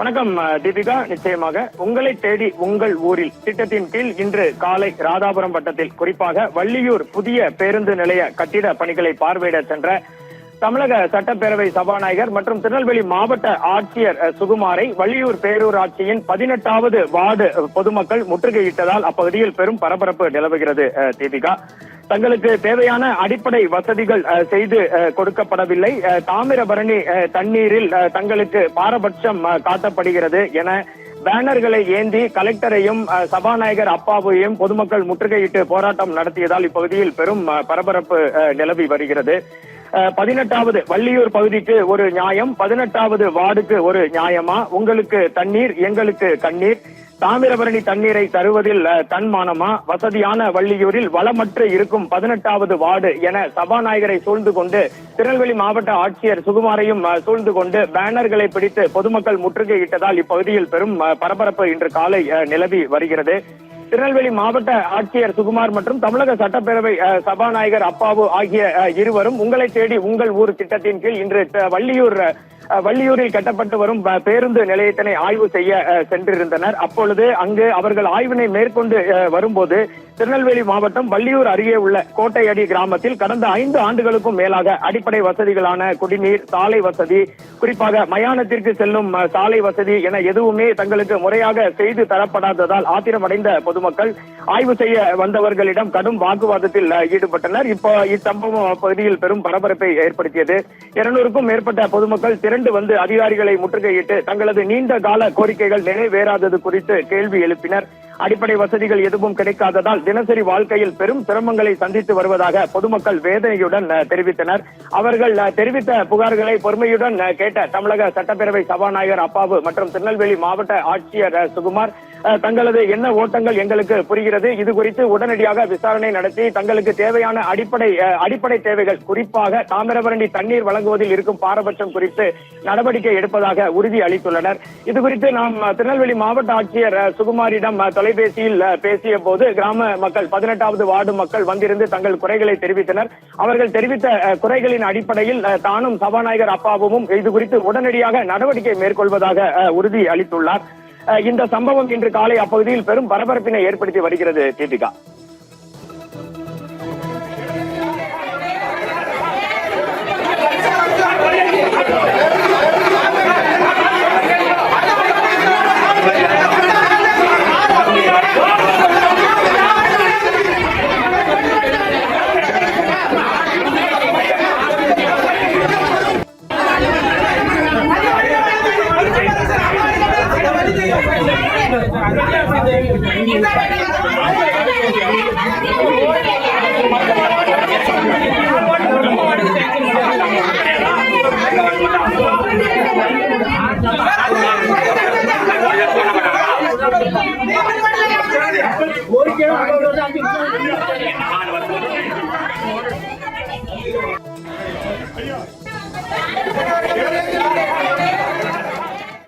வணக்கம் தீபிகா. நிச்சயமாக உங்களை தேடி உங்கள் ஊரில் திட்டத்தின் கீழ் இன்று காலை ராதாபுரம் வட்டத்தில் குறிப்பாக வள்ளியூர் புதிய பேருந்து நிலைய கட்டிட பணிகளை பார்வையிட சென்ற தமிழக சட்டப்பேரவை சபாநாயகர் மற்றும் திருநெல்வேலி மாவட்ட ஆட்சியர் சுகுமாரை வள்ளியூர் பேரூராட்சியின் 18வது வார்டு பொதுமக்கள் முற்றுகையிட்டதால் அப்பகுதியில் பெரும் பரபரப்பு நிலவுகிறது. தீபிகா, தங்களுக்கு தேவையான அடிப்படை வசதிகள் செய்து கொடுக்கப்படவில்லை, தாமிரபரணி தண்ணீரில் தங்களுக்கு பாரபட்சம் காட்டப்படுகிறது என பேனர்களை ஏந்தி கலெக்டரையும் சபாநாயகர் அப்பாவையும் பொதுமக்கள் முற்றுகையிட்டு போராட்டம் நடத்தியதால் இப்பகுதியில் பெரும் பரபரப்பு நிலவி வருகிறது. 18வது வள்ளியூர் பகுதிக்கு ஒரு நியாயம், 18வது வார்டுக்கு ஒரு நியாயமா? உங்களுக்கு தண்ணீர், எங்களுக்கு கண்ணீர். தாமிரபரணி தண்ணீரை தருவதில் தன்மானமா? வசதியான வள்ளியூரில் வளமற்று இருக்கும் 18வது வார்டு என சபாநாயகரை சூழ்ந்து கொண்டு திருநெல்வேலி மாவட்ட ஆட்சியர் சுகுமாரையும் சூழ்ந்து கொண்டு பேனர்களை பிடித்து பொதுமக்கள் முற்றுகையிட்டதால் இப்பகுதியில் பெரும் பரபரப்பு இன்று காலை நிலவி வருகிறது. திருநெல்வேலி மாவட்ட ஆட்சியர் சுகுமார் மற்றும் தமிழக சட்டப்பேரவை சபாநாயகர் அப்பாவு ஆகிய இருவரும் உங்களை தேடி உங்கள் ஊர் திட்டத்தின் கீழ் இன்று வள்ளியூரில் கட்டப்பட்டு வரும் பேருந்து நிலையத்தினை ஆய்வு செய்ய சென்றிருந்தனர். அப்பொழுது அங்கு அவர்கள் ஆய்வினை மேற்கொண்டு வரும்போது திருநெல்வேலி மாவட்டம் வள்ளியூர் அருகே உள்ள கோட்டையடி கிராமத்தில் கடந்த 5 ஆண்டுகளுக்கும் மேலாக அடிப்படை வசதிகளான குடிநீர், சாலை வசதி, குறிப்பாக மயானத்திற்கு செல்லும் சாலை வசதி என எதுவுமே தங்களுக்கு முறையாக செய்து தரப்படாததால் ஆத்திரமடைந்த பொதுமக்கள் ஆய்வு செய்ய வந்தவர்களிடம் கடும் வாக்குவாதத்தில் ஈடுபட்டனர். இப்போ இச்சம்பவம் பகுதியில் பெரும் பரபரப்பை ஏற்படுத்தியது. 200க்கும் மேற்பட்ட பொதுமக்கள் திரண்டு வந்து அதிகாரிகளை முற்றுகையிட்டு தங்களது நீண்ட கால கோரிக்கைகள் நிறைவேறாதது குறித்து கேள்வி எழுப்பினர். அடிப்படை வசதிகள் எதுவும் கிடைக்காததால் தினசரி வாழ்க்கையில் பெரும் சிரமங்களை சந்தித்து வருவதாக பொதுமக்கள் வேதனையுடன் தெரிவித்தனர். அவர்கள் தெரிவித்த புகார்களை பொறுமையுடன் கேட்ட தமிழக சட்டப்பேரவை சபாநாயகர் அப்பாவு மற்றும் திருநெல்வேலி மாவட்ட ஆட்சியர் சுகுமார் தங்களது என்ன ஓட்டங்கள் எங்களுக்கு புரிகிறது, இது குறித்து உடனடியாக விசாரணை நடத்தி தங்களுக்கு தேவையான அடிப்படை தேவைகள், குறிப்பாக தாமிரபரணி தண்ணீர் வழங்குவதில் இருக்கும் பாரபட்சம் குறித்து நடவடிக்கை எடுப்பதாக உறுதி அளித்துள்ளனர். இது குறித்து நாம் திருநெல்வேலி மாவட்ட ஆட்சியர் சுகுமாரிடம் தொலைபேசியில் பேசிய போது கிராம மக்கள் 18வது வார்டு மக்கள் வந்திருந்து தங்கள் குறைகளை தெரிவித்தனர். அவர்கள் தெரிவித்த குறைகளின் அடிப்படையில் தானும் சபாநாயகர் அப்பாவும் இது குறித்து உடனடியாக நடவடிக்கை மேற்கொள்வதாக உறுதி அளித்துள்ளார். இந்த சம்பவம் இன்று காலை அப்பகுதியில் பெரும் பரபரப்பினை ஏற்படுத்தி வருகிறது. Deepika, Thank you.